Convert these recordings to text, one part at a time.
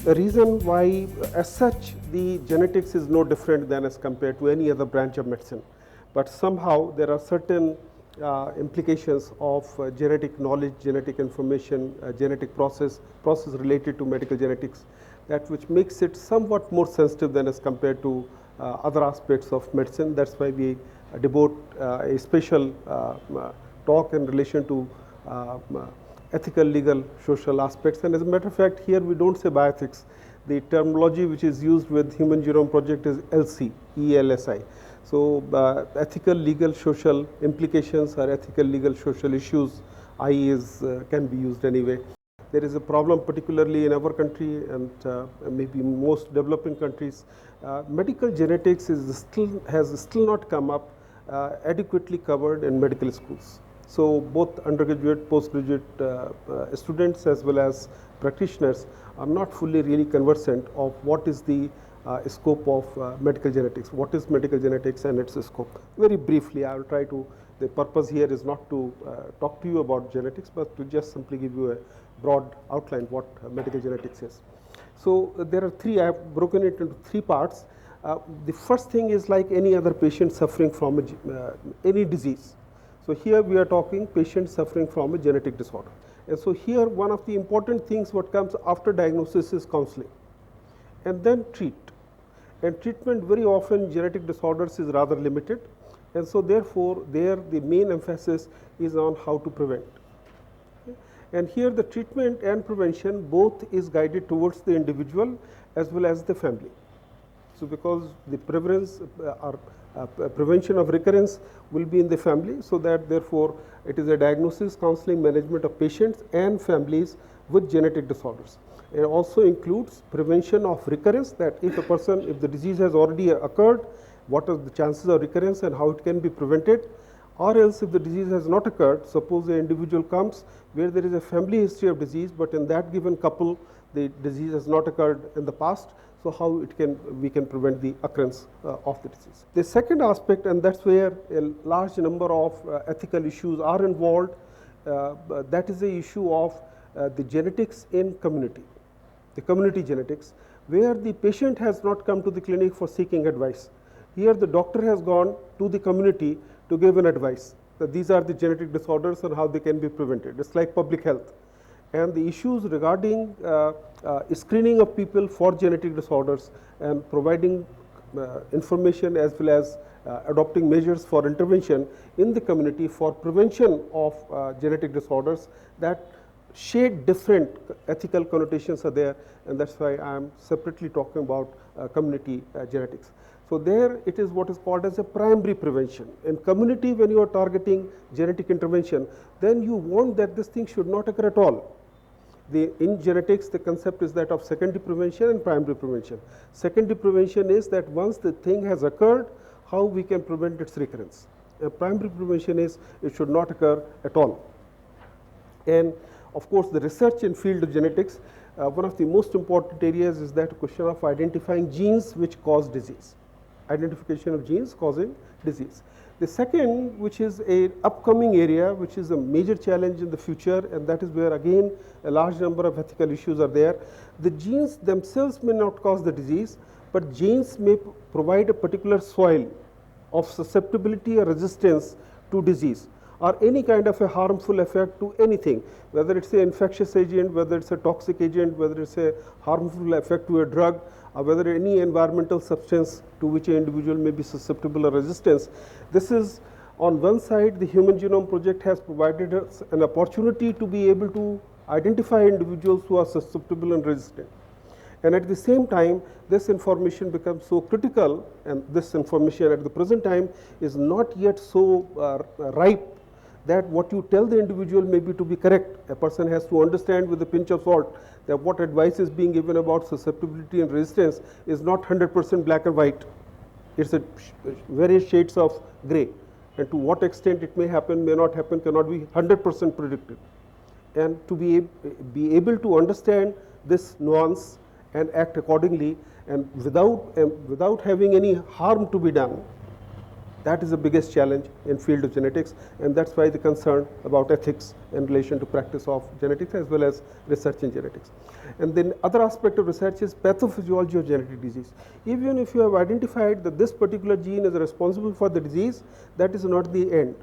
The reason why, as such, the genetics is no different than as compared to any other branch of medicine. But somehow there are certain implications of genetic knowledge, genetic information, genetic process related to medical genetics, that which makes it somewhat more sensitive than as compared to other aspects of medicine. That's why we devote a special talk in relation to ethical, legal, social aspects. And as a matter of fact, here we don't say bioethics. The terminology which is used with Human Genome Project is ELSI, ELSI. So ethical, legal, social implications or ethical, legal, social issues, I is can be used anyway. There is a problem particularly in our country and maybe most developing countries. Medical genetics has still not come up adequately covered in medical schools. So both undergraduate, postgraduate students as well as practitioners are not fully really conversant of what is the scope of medical genetics. What is medical genetics and its scope? Very briefly, I will try to, the purpose here is not to talk to you about genetics, but to just simply give you a broad outline what medical genetics is. So there are three, I have broken it into three parts. The first thing is like any other patient suffering from any disease. So here we are talking patients suffering from a genetic disorder. And so here one of the important things what comes after diagnosis is counseling and then treat. And treatment very often genetic disorders is rather limited, and so therefore there the main emphasis is on how to prevent. And here the treatment and prevention both is guided towards the individual as well as the family. So because the prevalence or prevention of recurrence will be in the family, so that therefore it is a diagnosis, counseling, management of patients and families with genetic disorders. It also includes prevention of recurrence, that if the disease has already occurred, what are the chances of recurrence and how it can be prevented, or else if the disease has not occurred, suppose the individual comes where there is a family history of disease, but in that given couple the disease has not occurred in the past, so how we can prevent the occurrence of the disease. The second aspect, and that's where a large number of ethical issues are involved, that is the issue of the genetics in community. The community genetics, where the patient has not come to the clinic for seeking advice. Here the doctor has gone to the community to give an advice that these are the genetic disorders and how they can be prevented. It's like public health. And the issues regarding screening of people for genetic disorders and providing information as well as adopting measures for intervention in the community for prevention of genetic disorders, that shade different ethical connotations are there, and that's why I am separately talking about community genetics. So there it is what is called as a primary prevention. In community, when you are targeting genetic intervention, then you want that this thing should not occur at all. In genetics, the concept is that of secondary prevention and primary prevention. Secondary prevention is that once the thing has occurred, how we can prevent its recurrence. Primary prevention is it should not occur at all. And of course, the research in field of genetics, one of the most important areas is that question of identifying genes which cause disease. Identification of genes causing disease. The second, which is an upcoming area, which is a major challenge in the future, and that is where again a large number of ethical issues are there. The genes themselves may not cause the disease, but genes may provide a particular soil of susceptibility or resistance to disease, or any kind of a harmful effect to anything, whether it's an infectious agent, whether it's a toxic agent, whether it's a harmful effect to a drug, or whether any environmental substance to which an individual may be susceptible or resistance. This is, on one side, the Human Genome Project has provided us an opportunity to be able to identify individuals who are susceptible and resistant. And at the same time, this information becomes so critical, and this information at the present time is not yet so ripe that what you tell the individual may be to be correct. A person has to understand with a pinch of salt that what advice is being given about susceptibility and resistance is not 100% black and white. It's a various shades of gray. And to what extent it may happen, may not happen, cannot be 100% predicted. And to be able to understand this nuance and act accordingly, and without having any harm to be done, That is the biggest challenge in field of genetics, and that's why the concern about ethics in relation to practice of genetics as well as research in genetics. And then other aspect of research is pathophysiology of genetic disease. Even if you have identified that this particular gene is responsible for the disease, that is not the end.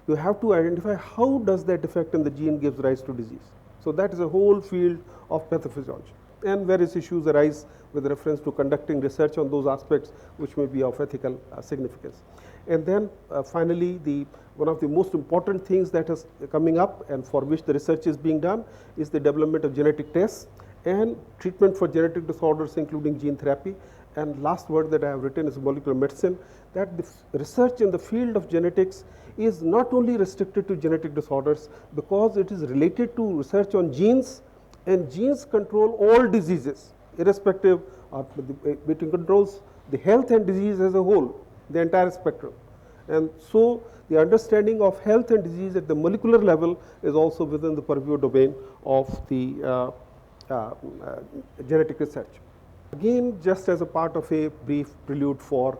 You have to identify how does that effect in the gene gives rise to disease. So that is a whole field of pathophysiology, and various issues arise with reference to conducting research on those aspects which may be of ethical significance. And then finally, one of the most important things that is coming up and for which the research is being done is the development of genetic tests and treatment for genetic disorders, including gene therapy. And last word that I have written is molecular medicine, that the research in the field of genetics is not only restricted to genetic disorders, because it is related to research on genes, and genes control all diseases, irrespective of it controls the health and disease as a whole, the entire spectrum. And so the understanding of health and disease at the molecular level is also within the purview domain of the genetic research. Again, just as a part of a brief prelude for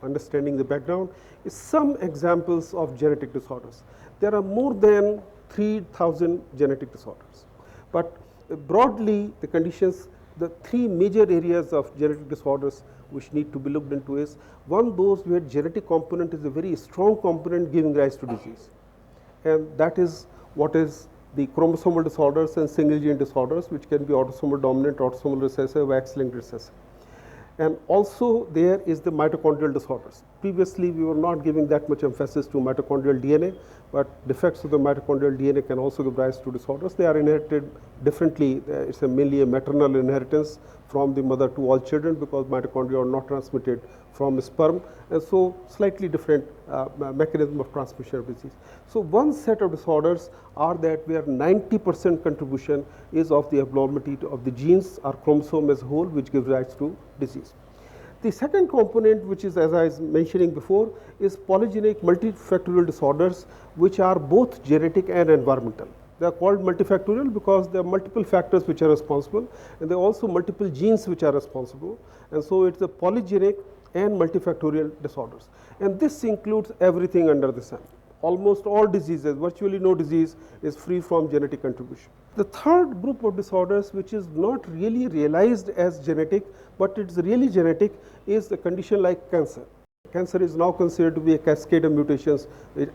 understanding the background, is some examples of genetic disorders. There are more than 3,000 genetic disorders, but broadly the conditions, the three major areas of genetic disorders which need to be looked into is, one, those where genetic component is a very strong component giving rise to disease, and that is what is the chromosomal disorders and single gene disorders, which can be autosomal dominant, autosomal recessive, X-linked recessive. And also there is the mitochondrial disorders. Previously we were not giving that much emphasis to mitochondrial DNA, but defects of the mitochondrial DNA can also give rise to disorders. They are inherited differently. It's mainly a maternal inheritance from the mother to all children, because mitochondria are not transmitted from sperm, and so slightly different mechanism of transmission of disease. So one set of disorders are that where 90% contribution is of the abnormality of the genes or chromosome as a whole, which gives rise to disease. The second component, which is, as I was mentioning before, is polygenic multifactorial disorders, which are both genetic and environmental. They are called multifactorial because there are multiple factors which are responsible, and there are also multiple genes which are responsible, and so it's a polygenic and multifactorial disorders. And this includes everything under the sun. Almost all diseases, virtually no disease is free from genetic contribution. The third group of disorders, which is not really realized as genetic, but it's really genetic, is a condition like cancer. Cancer is now considered to be a cascade of mutations,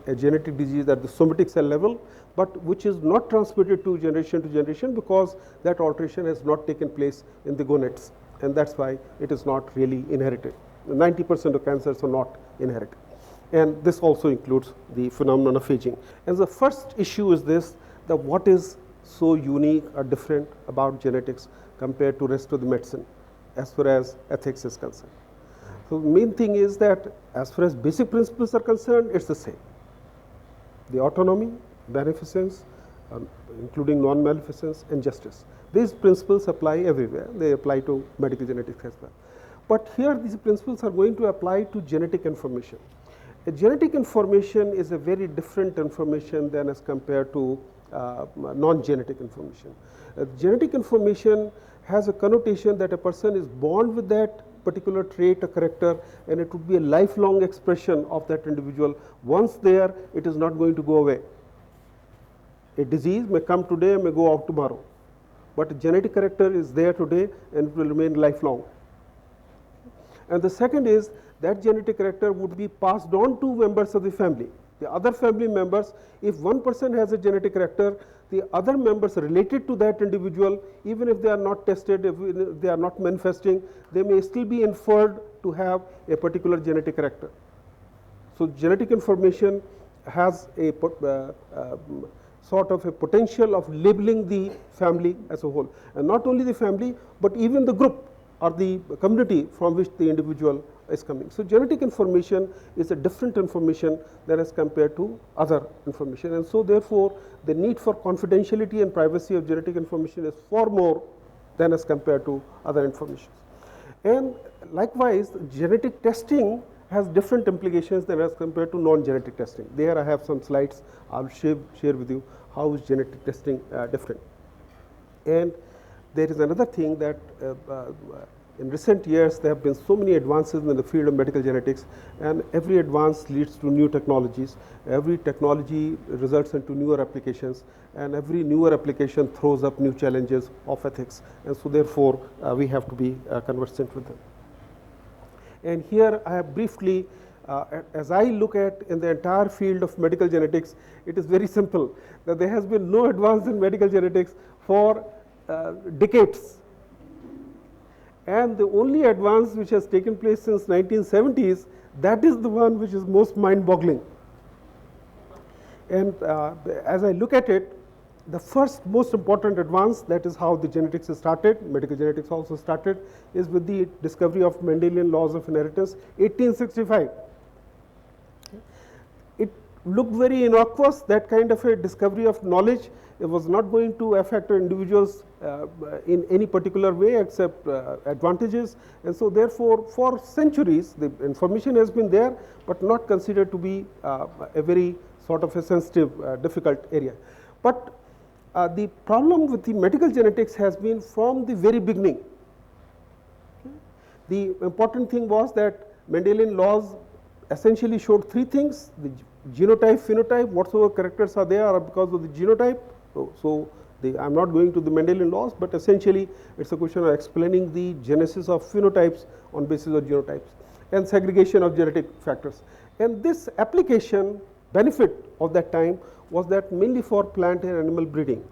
a genetic disease at the somatic cell level, but which is not transmitted to generation because that alteration has not taken place in the gonads, and that's why it is not really inherited. 90% of cancers are not inherited. And this also includes the phenomenon of aging. And the first issue is this, that what is so unique or different about genetics compared to rest of the medicine as far as ethics is concerned. So the main thing is that as far as basic principles are concerned, it's the same. The autonomy, beneficence, including non-maleficence, and justice. These principles apply everywhere. They apply to medical genetics as well. But here these principles are going to apply to genetic information. A genetic information is a very different information than as compared to non-genetic information. Genetic information has a connotation that a person is born with that particular trait or character, and it would be a lifelong expression of that individual. Once there, it is not going to go away. A disease may come today, may go out tomorrow, but a genetic character is there today and it will remain lifelong. And the second is that genetic character would be passed on to members of the family. The other family members, if one person has a genetic character, the other members related to that individual, even if they are not tested, if they are not manifesting, they may still be inferred to have a particular genetic character. So genetic information has a sort of a potential of labeling the family as a whole, and not only the family, but even the group or the community from which the individual is coming. So genetic information is a different information than as compared to other information, and so therefore the need for confidentiality and privacy of genetic information is far more than as compared to other information. And likewise, genetic testing has different implications than as compared to non-genetic testing. There I have some slides. I'll share with you how is genetic testing different. And there is another thing that in recent years, there have been so many advances in the field of medical genetics, and every advance leads to new technologies. Every technology results into newer applications, and every newer application throws up new challenges of ethics. And so therefore, we have to be conversant with them. And here I have briefly, as I look at in the entire field of medical genetics, it is very simple that there has been no advance in medical genetics for decades. And the only advance which has taken place since 1970s, that is the one which is most mind-boggling. And as I look at it, the first most important advance, that is how the genetics started, medical genetics also started, is with the discovery of Mendelian laws of inheritance, 1865. It looked very innocuous, that kind of a discovery of knowledge. It was not going to affect individuals in any particular way except advantages. And so therefore, for centuries, the information has been there, but not considered to be a very sort of a sensitive, difficult area. But the problem with the medical genetics has been from the very beginning. The important thing was that Mendelian laws essentially showed three things: the genotype, phenotype, whatsoever characters are there are because of the genotype. So I'm not going to the Mendelian laws, but essentially it's a question of explaining the genesis of phenotypes on basis of genotypes and segregation of genetic factors. And this application benefit of that time was that mainly for plant and animal breeding.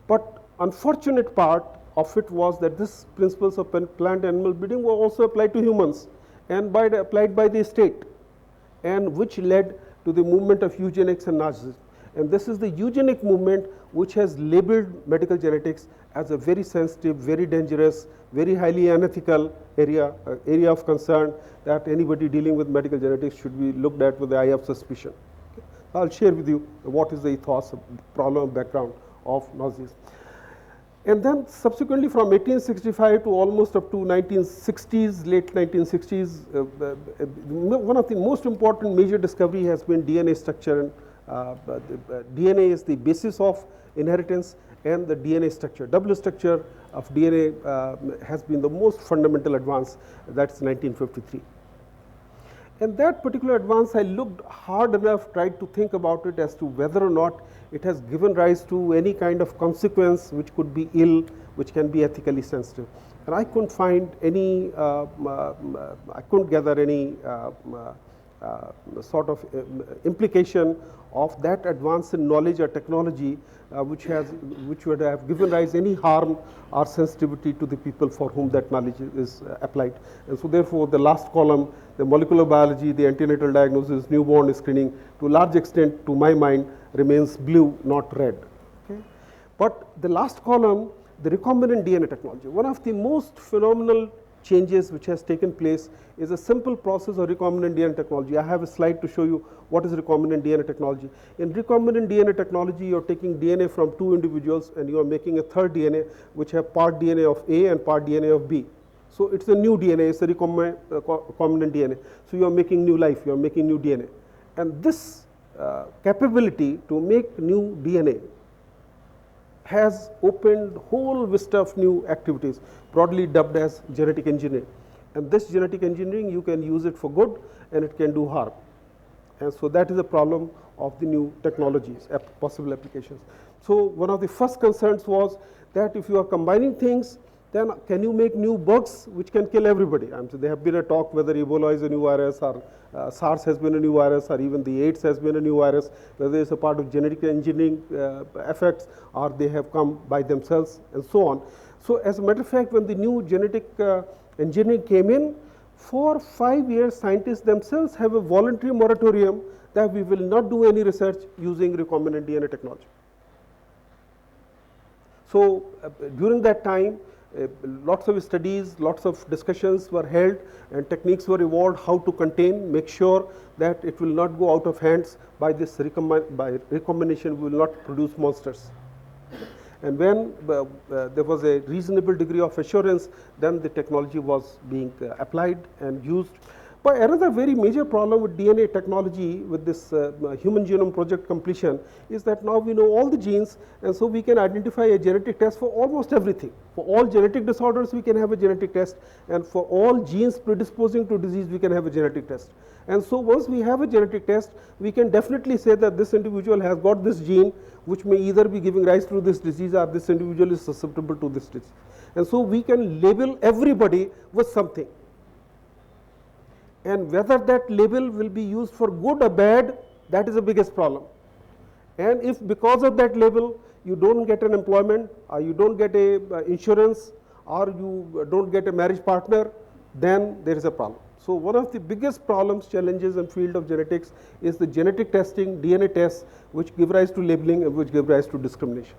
But unfortunate part of it was that this principles of plant and animal breeding were also applied to humans and applied by the state, and which led to the movement of eugenics and Nazism. And this is the eugenic movement which has labeled medical genetics as a very sensitive, very dangerous, very highly unethical area of concern, that anybody dealing with medical genetics should be looked at with the eye of suspicion. Okay. I'll share with you what is the ethos, problem, background of Nazis. And then subsequently from 1865 to almost up to 1960s, late 1960s, one of the most important major discovery has been DNA structure. DNA is the basis of inheritance, and the DNA structure, double structure of DNA has been the most fundamental advance. That's 1953. And that particular advance, I looked hard enough, tried to think about it as to whether or not it has given rise to any kind of consequence which could be ill, which can be ethically sensitive. And I couldn't find any, I couldn't gather any sort of implication of that advance in knowledge or technology which would have given rise any harm or sensitivity to the people for whom that knowledge is applied. And so therefore, the last column, the molecular biology, the antenatal diagnosis, newborn screening, to a large extent, to my mind, remains blue, not red. Okay? But the last column, the recombinant DNA technology, one of the most phenomenal changes which has taken place is a simple process of recombinant DNA technology. I have a slide to show you what is recombinant DNA technology. In recombinant DNA technology, you are taking DNA from two individuals and you are making a third DNA which have part DNA of A and part DNA of B. So it's a new DNA, it's a recombinant DNA. So you are making new life, you are making new DNA. And this capability to make new DNA has opened whole vista of new activities, broadly dubbed as genetic engineering. And this genetic engineering, you can use it for good and it can do harm. And so that is the problem of the new technologies, possible applications. So one of the first concerns was that if you are combining things, then can you make new bugs which can kill everybody? So there have been a talk whether Ebola is a new virus, or SARS has been a new virus, or even the AIDS has been a new virus, whether it's a part of genetic engineering effects or they have come by themselves and so on. So as a matter of fact, when the new genetic engineering came in, for 5 years scientists themselves have a voluntary moratorium that we will not do any research using recombinant DNA technology. So during that time, lots of studies, lots of discussions were held and techniques were evolved how to contain, make sure that it will not go out of hands by this recombination, we will not produce monsters. And when there was a reasonable degree of assurance, then the technology was being applied and used. But another very major problem with DNA technology, with this Human Genome Project completion, is that now we know all the genes, and so we can identify a genetic test for almost everything. For all genetic disorders, we can have a genetic test, and for all genes predisposing to disease, we can have a genetic test. And so once we have a genetic test, we can definitely say that this individual has got this gene, which may either be giving rise to this disease, or this individual is susceptible to this disease. And so we can label everybody with something. And whether that label will be used for good or bad, that is the biggest problem. And if because of that label you don't get an employment, or you don't get a insurance, or you don't get a marriage partner, then there is a problem. So one of the biggest problems, challenges in field of genetics is the genetic testing, DNA tests, which give rise to labeling and which give rise to discrimination.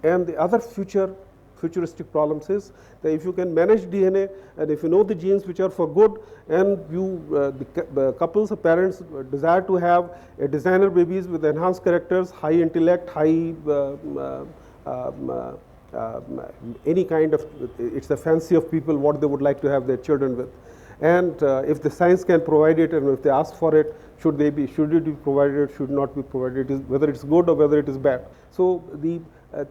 And the other futuristic problems is that if you can manage DNA, and if you know the genes which are for good, and you the couples or parents desire to have a designer babies with enhanced characters, high intellect, high any kind of, it's the fancy of people what they would like to have their children with. And if the science can provide it, and if they ask for it, should it be provided, should not be provided, whether it's good or whether it is bad. So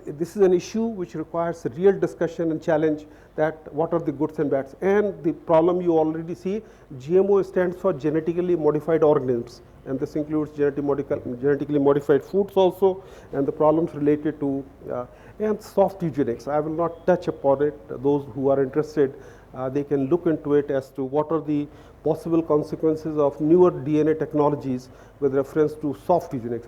this is an issue which requires a real discussion and challenge, that what are the goods and bads. And the problem you already see, GMO stands for genetically modified organisms, and this includes genetically modified foods also, and the problems related to and soft eugenics. I will not touch upon it. Those who are interested, they can look into it as to what are the possible consequences of newer DNA technologies with reference to soft eugenics.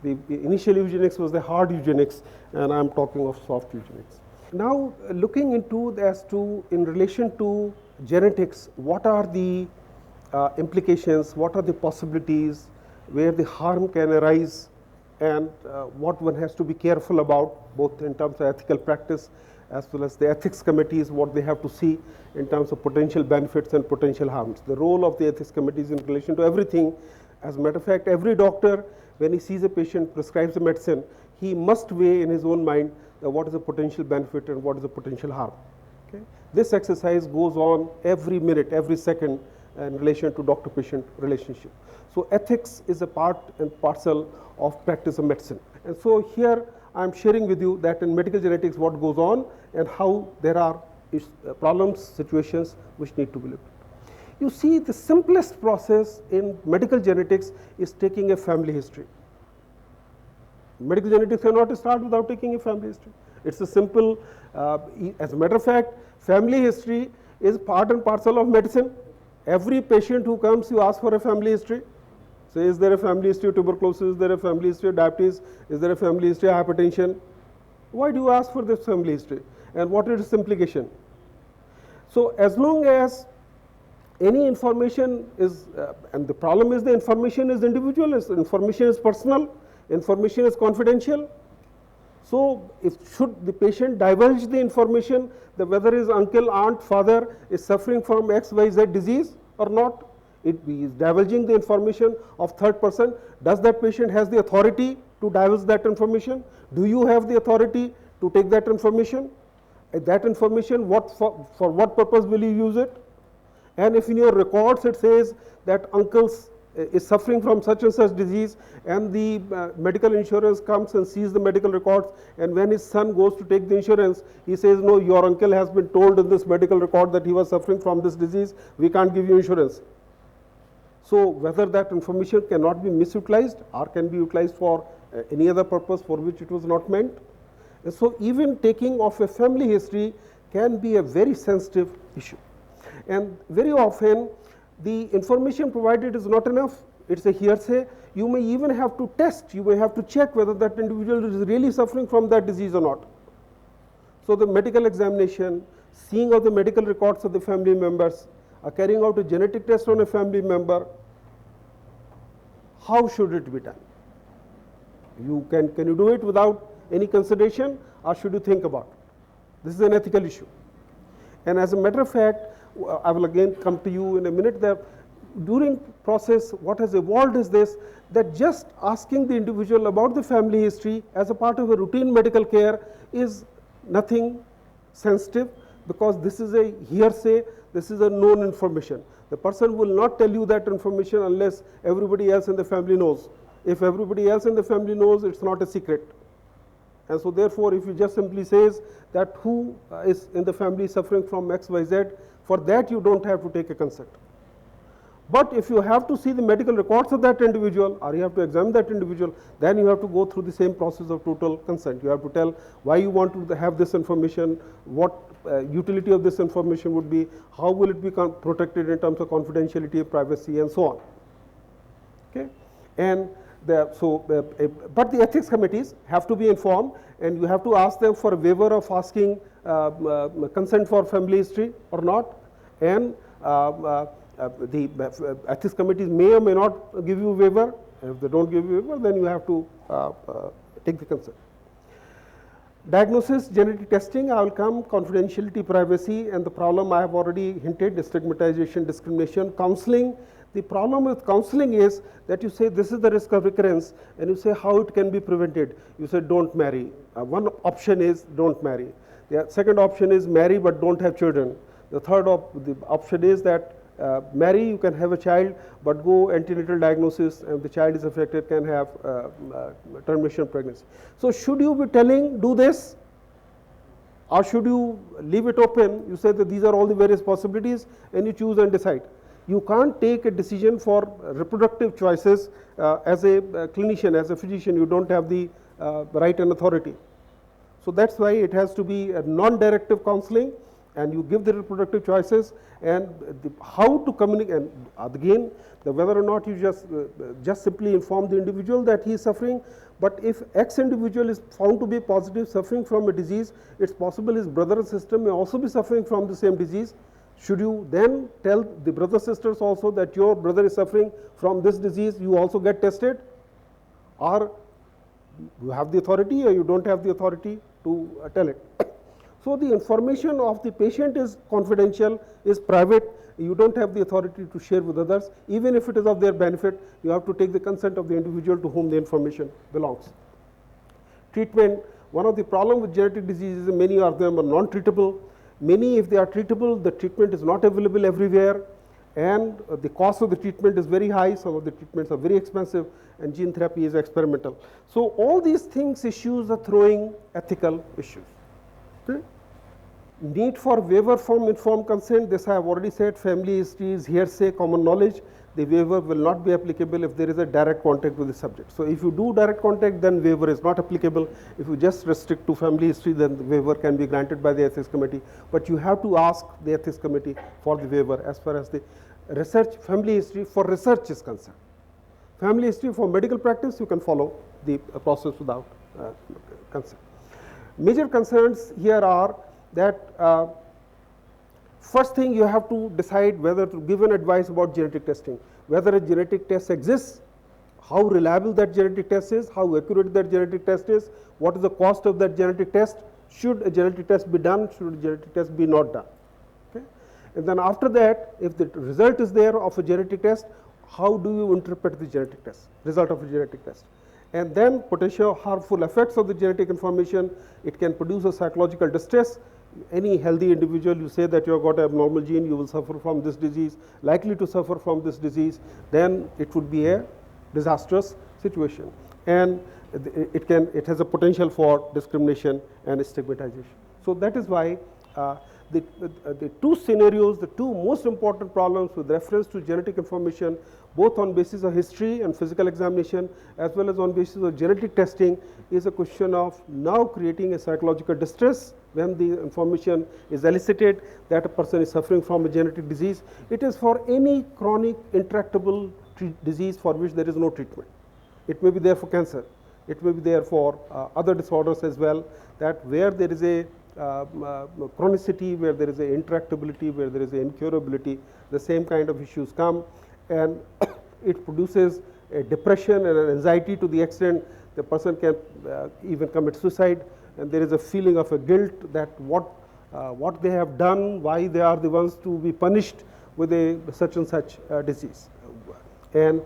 The initial eugenics was the hard eugenics, and I am talking of soft eugenics. Now, looking into as to, in relation to genetics, what are the implications, what are the possibilities, where the harm can arise, and what one has to be careful about, both in terms of ethical practice as well as the ethics committees, what they have to see in terms of potential benefits and potential harms. The role of the ethics committees in relation to everything. As a matter of fact, every doctor, when he sees a patient, prescribes a medicine, he must weigh in his own mind what is the potential benefit and what is the potential harm. Okay? This exercise goes on every minute, every second in relation to doctor-patient relationship. So ethics is a part and parcel of practice of medicine. And so here I am sharing with you that in medical genetics what goes on and how there are problems, situations which need to be looked at. You see, the simplest process in medical genetics is taking a family history. Medical genetics cannot start without taking a family history. It's a simple, as a matter of fact, family history is part and parcel of medicine. Every patient who comes, you ask for a family history. So is there a family history of tuberculosis? Is there a family history of diabetes? Is there a family history of hypertension? Why do you ask for this family history? And what is its implication? So as long as any information is, and the problem is the information is individual, information is personal, information is confidential. So if should the patient divulge the information that whether his uncle, aunt, father is suffering from XYZ disease or not, it is divulging the information of third person. Does that patient has the authority to divulge that information? Do you have the authority to take that information? That information, for what purpose will you use it? And if in your records it says that uncle is suffering from such and such disease, and the medical insurance comes and sees the medical records, and when his son goes to take the insurance, he says, no, your uncle has been told in this medical record that he was suffering from this disease, we can't give you insurance. So whether that information cannot be misutilized or can be utilized for any other purpose for which it was not meant. And so even taking of a family history can be a very sensitive issue. And very often the information provided is not enough. It's a hearsay. You may even have to test, you may have to check whether that individual is really suffering from that disease or not. So the medical examination, seeing of the medical records of the family members, carrying out a genetic test on a family member, how should it be done? Can you do it without any consideration, or should you think about it? This is an ethical issue. And as a matter of fact, I will again come to you in a minute, that during process what has evolved is this, that just asking the individual about the family history as a part of a routine medical care is nothing sensitive, because this is a hearsay, this is a known information. The person will not tell you that information unless everybody else in the family knows. If everybody else in the family knows, it's not a secret. And so therefore, if you just simply says that who is in the family suffering from X, Y, Z, for that you don't have to take a consent. But if you have to see the medical records of that individual, or you have to examine that individual, then you have to go through the same process of total consent. You have to tell why you want to have this information, what utility of this information would be, how will it be protected in terms of confidentiality, privacy, and so on. Okay, and but the ethics committees have to be informed, and you have to ask them for a waiver of asking consent for family history or not, and the ethics committees may or may not give you a waiver. If they don't give you a waiver, then you have to take the consent. Diagnosis, genetic testing, I will come, confidentiality, privacy, and the problem I have already hinted, stigmatization, discrimination, counseling. The problem with counseling is that you say this is the risk of recurrence, and you say how it can be prevented. You say don't marry. One option is don't marry. The second option is marry but don't have children. The third option is that marry, you can have a child, but go antenatal diagnosis, and the child is affected, can have termination pregnancy. So should you be telling do this, or should you leave it open? You say that these are all the various possibilities, and you choose and decide. You can't take a decision for reproductive choices as a clinician, as a physician. You don't have the right and authority. So that's why it has to be a non-directive counseling, and you give the reproductive choices, and how to communicate, and again, whether or not you just simply inform the individual that he is suffering. But if X individual is found to be positive, suffering from a disease, it's possible his brother or sister may also be suffering from the same disease. Should you then tell the brother sisters also that your brother is suffering from this disease, you also get tested? Or you have the authority, or you don't have the authority to tell it? So the information of the patient is confidential, is private. You don't have the authority to share with others. Even if it is of their benefit, you have to take the consent of the individual to whom the information belongs. Treatment, one of the problems with genetic diseases, many of them are non-treatable. Many, if they are treatable, the treatment is not available everywhere, and the cost of the treatment is very high. Some of the treatments are very expensive, and gene therapy is experimental. So all these things, issues are throwing ethical issues. Okay. Need for waiver from informed consent, this I have already said. Family history is hearsay, common knowledge. The waiver will not be applicable if there is a direct contact with the subject. So if you do direct contact, then waiver is not applicable. If you just restrict to family history, then the waiver can be granted by the ethics committee. But you have to ask the ethics committee for the waiver as far as the research, family history for research is concerned. Family history for medical practice, you can follow the process without consent. Major concerns here are that first thing, you have to decide whether to give an advice about genetic testing, whether a genetic test exists, how reliable that genetic test is, how accurate that genetic test is, what is the cost of that genetic test, should a genetic test be done, should a genetic test be not done. Okay? And then after that, if the result is there of a genetic test, how do you interpret the genetic test, result of a genetic test? And then potential harmful effects of the genetic information. It can produce a psychological distress. Any healthy individual, you say that you have got an abnormal gene, you will suffer from this disease, likely to suffer from this disease, then it would be a disastrous situation. And it has a potential for discrimination and stigmatization. So that is why the two scenarios, the two most important problems with reference to genetic information, both on basis of history and physical examination, as well as on basis of genetic testing, is a question of now creating a psychological distress when the information is elicited that a person is suffering from a genetic disease. It is for any chronic intractable disease for which there is no treatment. It may be there for cancer. It may be there for other disorders as well, that where there is a chronicity, where there is a intractability, where there is a incurability, the same kind of issues come, and it produces a depression and an anxiety to the extent the person can even commit suicide, and there is a feeling of a guilt that what they have done, why they are the ones to be punished with a such and such disease. And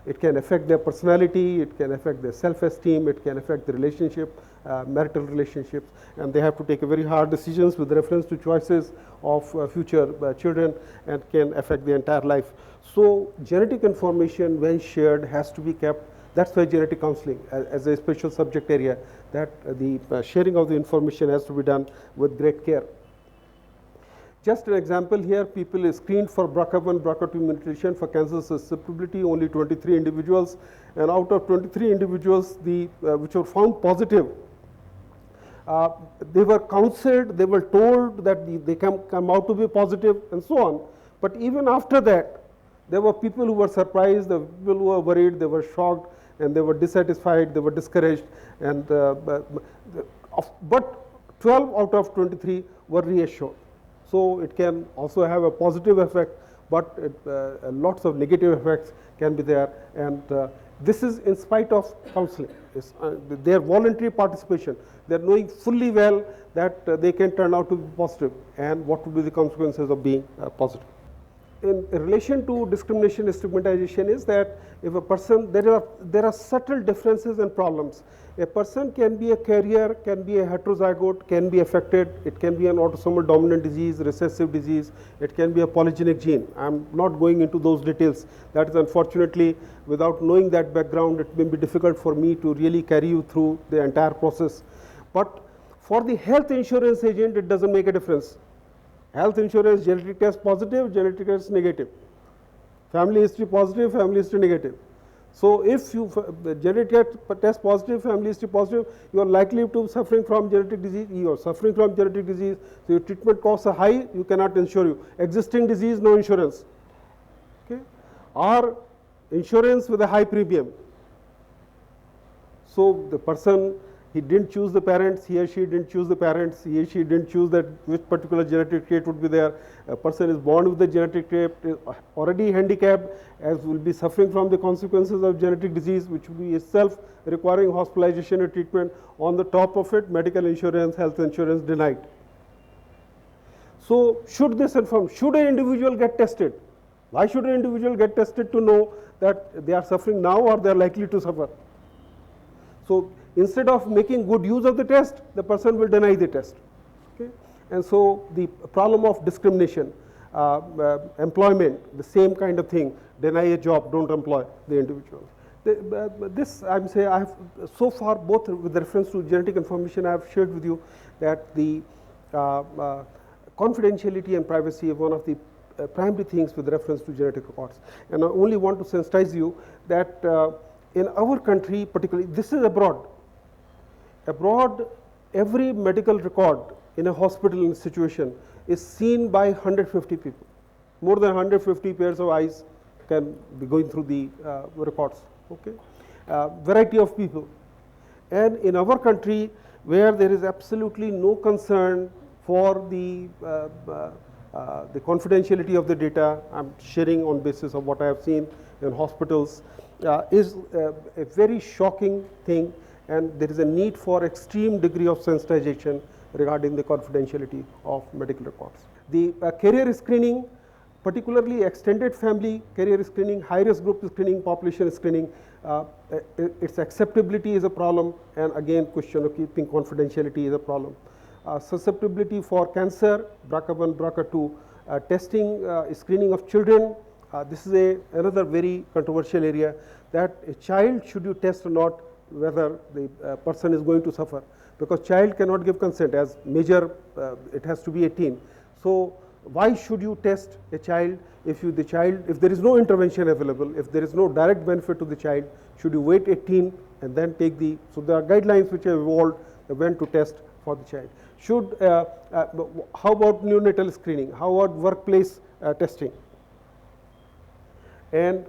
It can affect their personality, it can affect their self-esteem, it can affect the relationship, marital relationships, and they have to take a very hard decisions with reference to choices of future children, and can affect the entire life. So genetic information, when shared, has to be kept. That's why genetic counseling as a special subject area, that the sharing of the information has to be done with great care. Just an example here, people is screened for BRCA1, BRCA2 mutation for cancer susceptibility, only 23 individuals, and out of 23 individuals, which were found positive, they were counseled, they were told that they can come out to be positive and so on. But even after that, there were people who were surprised, there were people who were worried, they were shocked, and they were dissatisfied, they were discouraged, and but 12 out of 23 were reassured. So it can also have a positive effect, but lots of negative effects can be there, and this is in spite of counseling. It's, their voluntary participation. They're knowing fully well that they can turn out to be positive, and what will be the consequences of being positive. In relation to discrimination and stigmatization is that if a person, there are subtle differences and problems. A person can be a carrier, can be a heterozygote, can be affected. It can be an autosomal dominant disease, recessive disease. It can be a polygenic gene. I'm not going into those details. That is unfortunately, without knowing that background, it may be difficult for me to really carry you through the entire process. But for the health insurance agent, it doesn't make a difference. Health insurance, genetic test positive, genetic test negative. Family history positive, family history negative. So if you genetic test positive, family history positive, you are likely to suffering from genetic disease. You are suffering from genetic disease. So your treatment costs are high. You cannot insure you. Existing disease, no insurance. Okay, or insurance with a high premium. So the person, he didn't choose the parents, he or she didn't choose the parents, he or she didn't choose that which particular genetic trait would be there. A person is born with the genetic trait, is already handicapped, as will be suffering from the consequences of genetic disease, which will be itself requiring hospitalization and treatment. On the top of it, medical insurance, health insurance denied. So should this inform, should an individual get tested? Why should an individual get tested to know that they are suffering now or they are likely to suffer? So instead of making good use of the test, the person will deny the test. Okay? And so the problem of discrimination, employment, the same kind of thing, deny a job, don't employ the individual. This, I would say, I have so far, both with reference to genetic information, I have shared with you that the confidentiality and privacy are one of the primary things with reference to genetic records. And I only want to sensitize you that in our country, particularly, this is abroad. Abroad, every medical record in a hospital institution is seen by 150 people. More than 150 pairs of eyes can be going through the records. Okay, variety of people. And in our country, where there is absolutely no concern for the confidentiality of the data, I'm sharing on basis of what I have seen in hospitals, is a very shocking thing, and there is a need for extreme degree of sensitization regarding the confidentiality of medical records. The carrier screening, particularly extended family carrier screening, high-risk group screening, population screening, its acceptability is a problem, and again, question of keeping confidentiality is a problem. Susceptibility for cancer, BRCA1, BRCA2, testing, screening of children. This is another very controversial area, that a child, should you test or not, whether the person is going to suffer, because child cannot give consent as major, it has to be 18. So why should you test a child if there is no intervention available, if there is no direct benefit to the child? Should you wait 18 and then take the, so there are guidelines which have evolved when to test for the child. Should, how about neonatal screening? How about workplace testing? And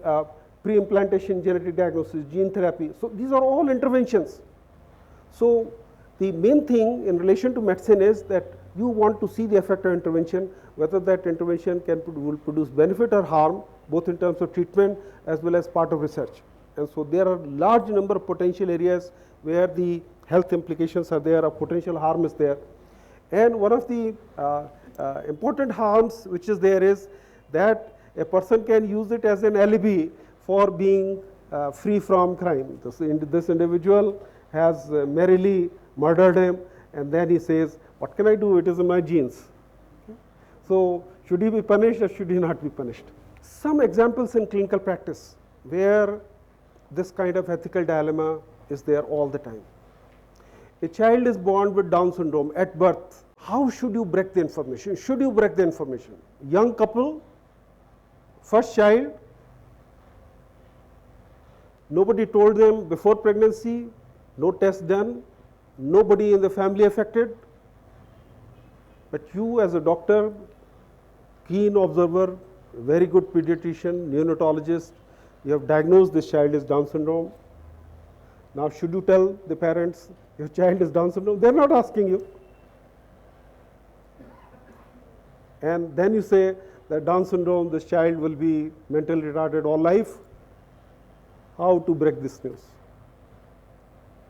pre-implantation genetic diagnosis, gene therapy. So these are all interventions. So the main thing in relation to medicine is that you want to see the effect of intervention, whether that intervention will produce benefit or harm, both in terms of treatment as well as part of research. And so there are large number of potential areas where the health implications are there, or potential harm is there. And one of the important harms which is there is that a person can use it as an alibi for being free from crime. This individual has merrily murdered him, and then he says, what can I do? It is in my genes. So should he be punished or should he not be punished? Some examples in clinical practice where this kind of ethical dilemma is there all the time. A child is born with Down syndrome at birth. How should you break the information? Should you break the information? Young couple, first child, nobody told them before pregnancy, no test done, nobody in the family affected, but you as a doctor, keen observer, very good pediatrician, neonatologist, you have diagnosed this child is Down syndrome. Now should you tell the parents your child is Down syndrome? They are not asking you. And then you say that Down syndrome, this child will be mentally retarded all life. How to break this news?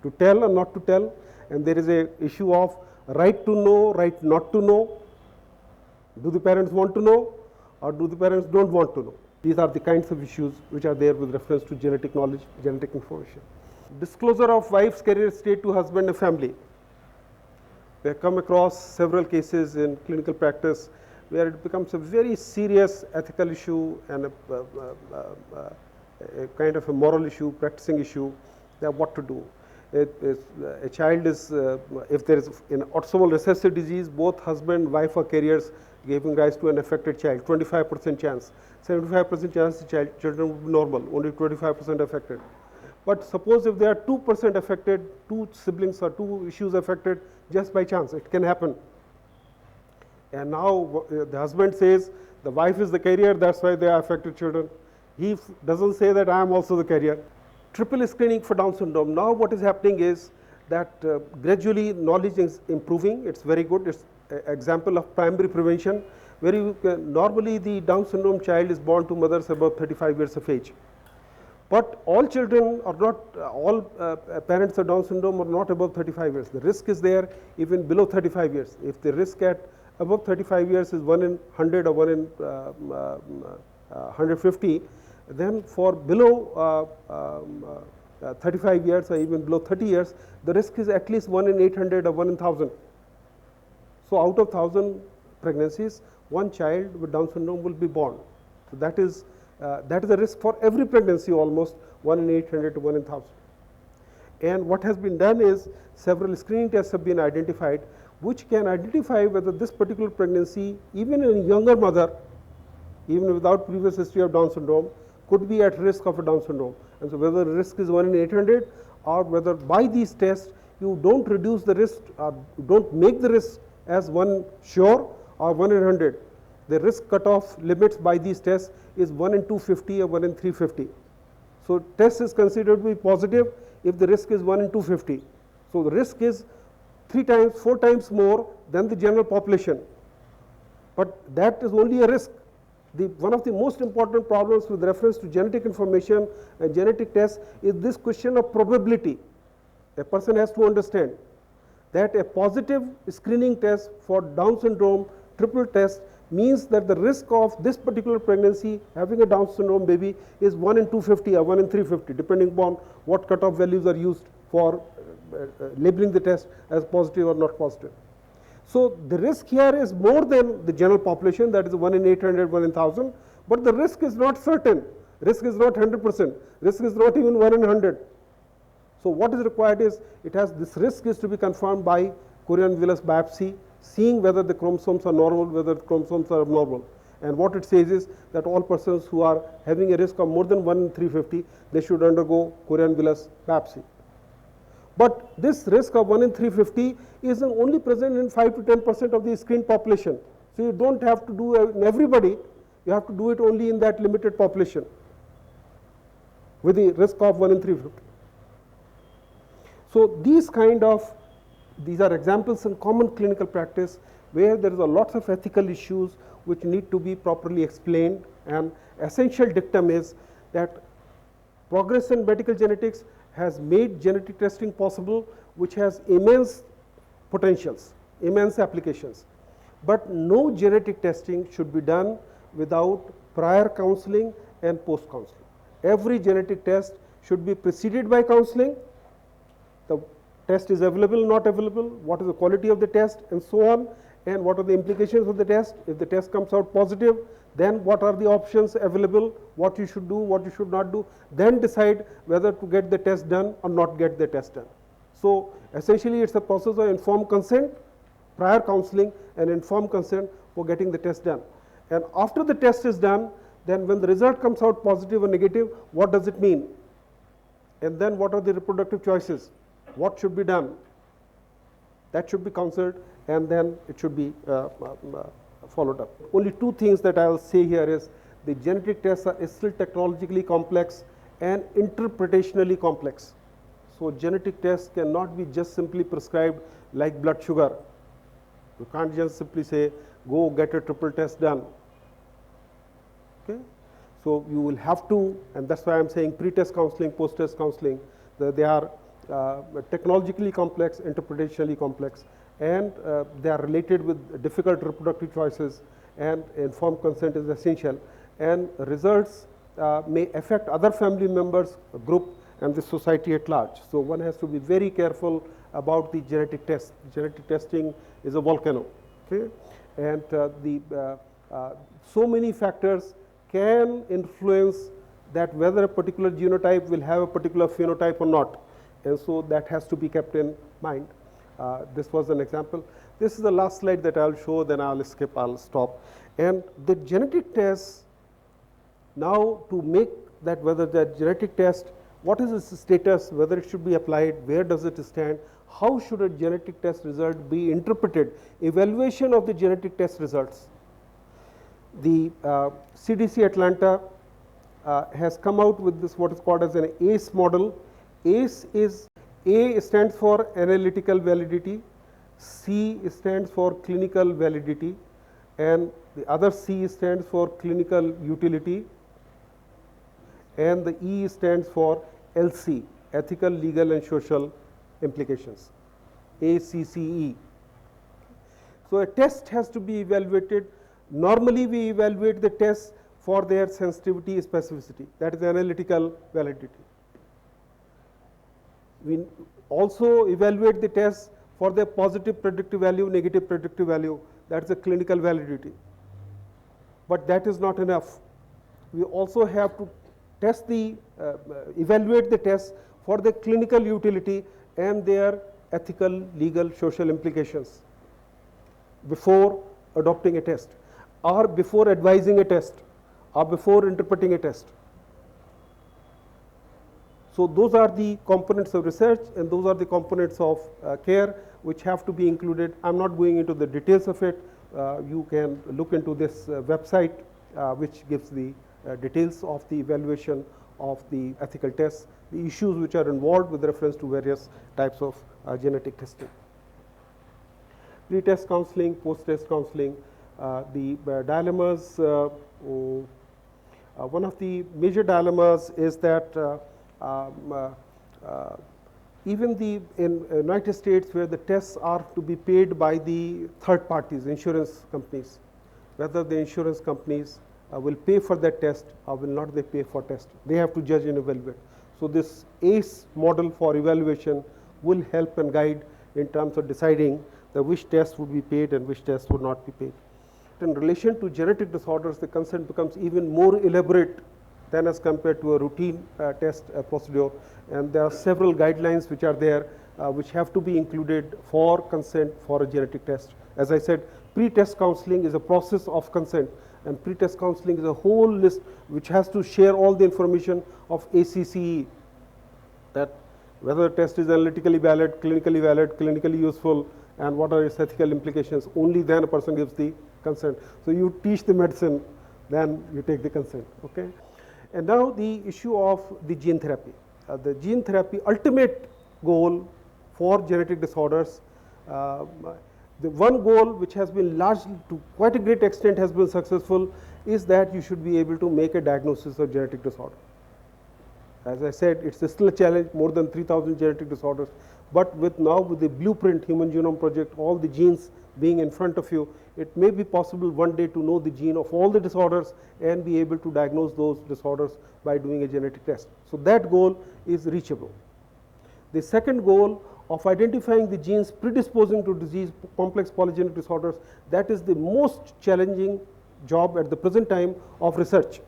To tell or not to tell? And there is a issue of right to know, right not to know. Do the parents want to know or do the parents don't want to know? These are the kinds of issues which are there with reference to genetic knowledge, genetic information. Disclosure of wife's career state to husband and family. We have come across several cases in clinical practice where it becomes a very serious ethical issue and a kind of a moral issue, practicing issue, that what to do. A child is, if there is an autosomal recessive disease, both husband, wife are carriers, giving rise to an affected child, 25% chance. 75% chance the children will be normal, only 25% affected. But suppose if there are 2% affected, two siblings or two issues affected, just by chance, it can happen. And now the husband says the wife is the carrier, that's why they are affected children. He doesn't say that I am also the carrier. Triple screening for Down syndrome. Now what is happening is that gradually knowledge is improving. It's very good. It's an example of primary prevention, where you can, normally the Down syndrome child is born to mothers above 35 years of age. But all children are not, all parents of Down syndrome are not above 35 years. The risk is there even below 35 years. If the risk at above 35 years is 1 in 100 or 1 in 150, then for below 35 years or even below 30 years, the risk is at least 1 in 800 or 1 in 1000. So out of 1000 pregnancies, one child with Down syndrome will be born. So that is a risk for every pregnancy, almost 1 in 800 to 1 in 1000. And what has been done is several screening tests have been identified which can identify whether this particular pregnancy, even in a younger mother, even without previous history of Down syndrome, could be at risk of a Down syndrome. And so whether the risk is 1 in 800 or whether by these tests you don't reduce the risk or don't make the risk as 1 sure or 1 in 100. The risk cutoff limits by these tests is 1 in 250 or 1 in 350. So test is considered to be positive if the risk is 1 in 250. So the risk is 3 times, 4 times more than the general population. But that is only a risk. One of the most important problems with reference to genetic information and genetic tests is this question of probability. A person has to understand that a positive screening test for Down syndrome triple test means that the risk of this particular pregnancy having a Down syndrome baby is 1 in 250 or 1 in 350, depending upon what cutoff values are used for labeling the test as positive or not positive. So the risk here is more than the general population, that is 1 in 800, 1 in 1000, but the risk is not certain. Risk is not 100%. Risk is not even 1 in 100. So what is required is, this risk is to be confirmed by chorion villus biopsy, seeing whether the chromosomes are normal, whether the chromosomes are abnormal. And what it says is that all persons who are having a risk of more than 1 in 350, they should undergo chorion villus biopsy. But this risk of 1 in 350 is only present in 5 to 10% of the screened population. So you don't have to do it in everybody, you have to do it only in that limited population with the risk of 1 in 350. So these are examples in common clinical practice where there is a lot of ethical issues which need to be properly explained, and essential dictum is that progress in medical genetics has made genetic testing possible, which has immense potentials, immense applications. But no genetic testing should be done without prior counseling and post counseling. Every genetic test should be preceded by counseling. The test is available, not available, what is the quality of the test, and so on, and what are the implications of the test. If the test comes out positive, then what are the options available, what you should do, what you should not do, then decide whether to get the test done or not get the test done. So essentially it's a process of informed consent, prior counseling, and informed consent for getting the test done. And after the test is done, then when the result comes out positive or negative, what does it mean? And then what are the reproductive choices? What should be done? That should be counseled, and then it should be followed up. Only two things that I will say here is the genetic tests are still technologically complex and interpretationally complex. So genetic tests cannot be just simply prescribed like blood sugar. You can't just simply say, go get a triple test done. Okay? So you will have to, and that's why I'm saying pre-test counseling, post-test counseling, they are technologically complex, interpretationally complex, and they are related with difficult reproductive choices, and informed consent is essential. And results may affect other family members, group, and the society at large. So one has to be very careful about the genetic test. Genetic testing is a volcano, okay? And so many factors can influence that whether a particular genotype will have a particular phenotype or not. And so that has to be kept in mind. This was an example. This is the last slide that I'll show, then I'll skip, I'll stop. And the genetic tests, now to make that whether that genetic test, what is its status, whether it should be applied, where does it stand, how should a genetic test result be interpreted, evaluation of the genetic test results. The CDC Atlanta has come out with this what is called as an ACE model. ACE is, A stands for analytical validity, C stands for clinical validity, and the other C stands for clinical utility, and the E stands for LC, ethical, legal, and social implications, ACCE. So a test has to be evaluated. Normally we evaluate the tests for their sensitivity, specificity, that is analytical validity. We also evaluate the tests for their positive predictive value, negative predictive value, that is the clinical validity. But that is not enough. We also have to test evaluate the tests for the clinical utility and their ethical, legal, social implications before adopting a test, or before advising a test, or before interpreting a test. So those are the components of research, and those are the components of care which have to be included. I'm not going into the details of it. You can look into this website which gives the details of the evaluation of the ethical tests, the issues which are involved with reference to various types of genetic testing. Pre-test counseling, post-test counseling, the dilemmas, one of the major dilemmas is that even in United States, where the tests are to be paid by the third parties, insurance companies, whether the insurance companies will pay for that test or will not they pay for test. They have to judge and evaluate. So this ACE model for evaluation will help and guide in terms of deciding that which test would be paid and which test would not be paid. In relation to genetic disorders, the consent becomes even more elaborate than as compared to a routine test procedure, and there are several guidelines which are there which have to be included for consent for a genetic test. As I said, pre-test counseling is a process of consent, and pre-test counseling is a whole list which has to share all the information of ACCE, that whether the test is analytically valid, clinically useful, and what are its ethical implications. Only then a person gives the consent. So you teach the medicine, then you take the consent. Okay. And now the issue of the gene therapy. The gene therapy ultimate goal for genetic disorders, the one goal which has been largely, to quite a great extent, has been successful, is that you should be able to make a diagnosis of genetic disorder. As I said, it's still a challenge. More than 3,000 genetic disorders. But with now with the blueprint Human Genome Project, all the genes being in front of you, it may be possible one day to know the gene of all the disorders and be able to diagnose those disorders by doing a genetic test. So that goal is reachable. The second goal of identifying the genes predisposing to disease, complex polygenic disorders, that is the most challenging job at the present time of research.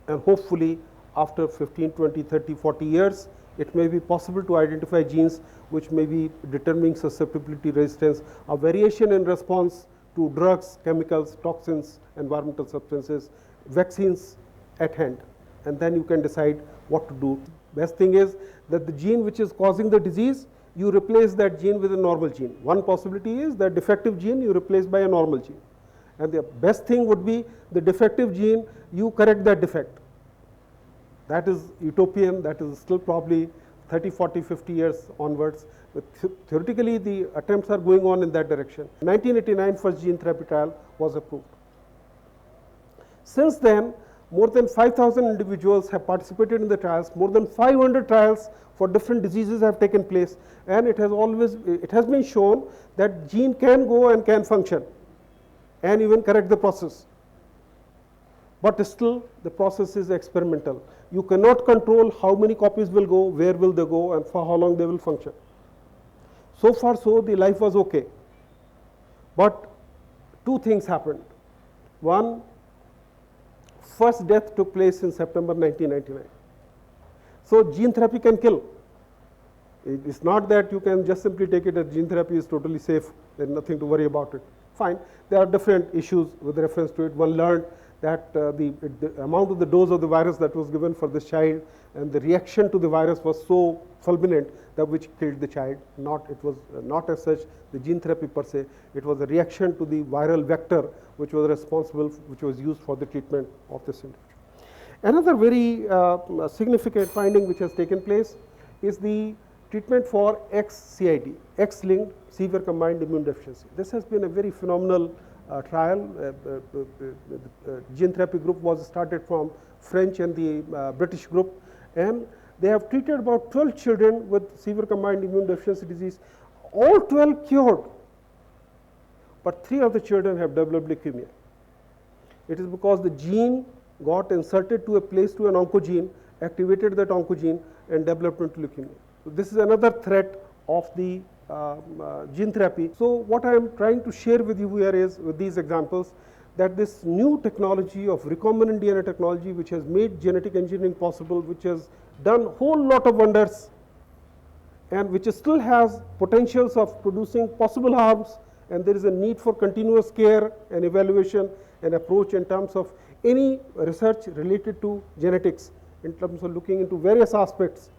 And hopefully after 15, 20, 30, 40 years, it may be possible to identify genes which may be determining susceptibility, resistance, a variation in response to drugs, chemicals, toxins, environmental substances, vaccines at hand. And then you can decide what to do. Best thing is that the gene which is causing the disease, you replace that gene with a normal gene. One possibility is that defective gene you replace by a normal gene. And the best thing would be the defective gene, you correct that defect. That is utopian, that is still probably 30, 40, 50 years onwards. But theoretically, the attempts are going on in that direction. 1989, first gene therapy trial was approved. Since then, more than 5,000 individuals have participated in the trials. More than 500 trials for different diseases have taken place, and it has been shown that gene can go and can function and even correct the process. But still, the process is experimental. You cannot control how many copies will go, where will they go, and for how long they will function. So far, so the life was okay. But two things happened. One, first death took place in September 1999. So gene therapy can kill. It's not that you can just simply take it as gene therapy is totally safe. There's nothing to worry about it. Fine. There are different issues with reference to it. One learned that the amount of the dose of the virus that was given for this child and the reaction to the virus was so fulminant that which killed the child. It was not as such the gene therapy per se. It was a reaction to the viral vector which was responsible, which was used for the treatment of this individual. Another very significant finding which has taken place is the treatment for XCID, X-linked severe combined immune deficiency. This has been a very phenomenal trial. Gene therapy group was started from French and the British group, and they have treated about 12 children with severe combined immune deficiency disease. All 12 cured, but 3 of the children have developed leukemia. It is because the gene got inserted to a place to an oncogene, activated that oncogene, and developed into leukemia. So this is another threat of the gene therapy. So what I am trying to share with you here is, with these examples, that this new technology of recombinant DNA technology, which has made genetic engineering possible, which has done a whole lot of wonders, and which still has potentials of producing possible harms, and there is a need for continuous care and evaluation and approach in terms of any research related to genetics, in terms of looking into various aspects,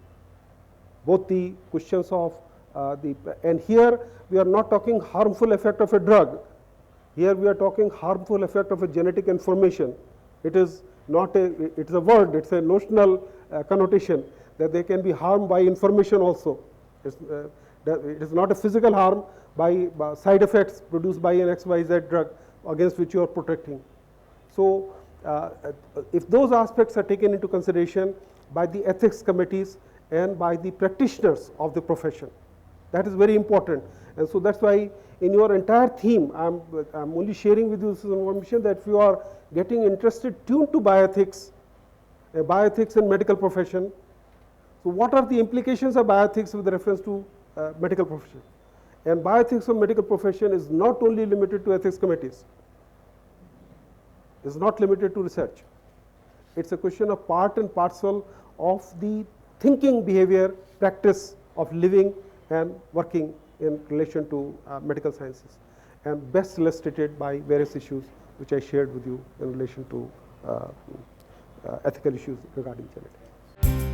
both the questions of and here we are not talking harmful effect of a drug. Here we are talking harmful effect of a genetic information. It is not it's a word, it's a notional connotation that they can be harmed by information also. It is not a physical harm by side effects produced by an XYZ drug against which you are protecting. So if those aspects are taken into consideration by the ethics committees and by the practitioners of the profession, that is very important. And so that's why in your entire theme, I'm only sharing with you this information that if you are getting interested, tuned to bioethics, bioethics in medical profession. So what are the implications of bioethics with reference to medical profession? And bioethics of medical profession is not only limited to ethics committees. It's not limited to research. It's a question of part and parcel of the thinking, behavior, practice of living and working in relation to medical sciences, and best illustrated by various issues which I shared with you in relation to ethical issues regarding genetics.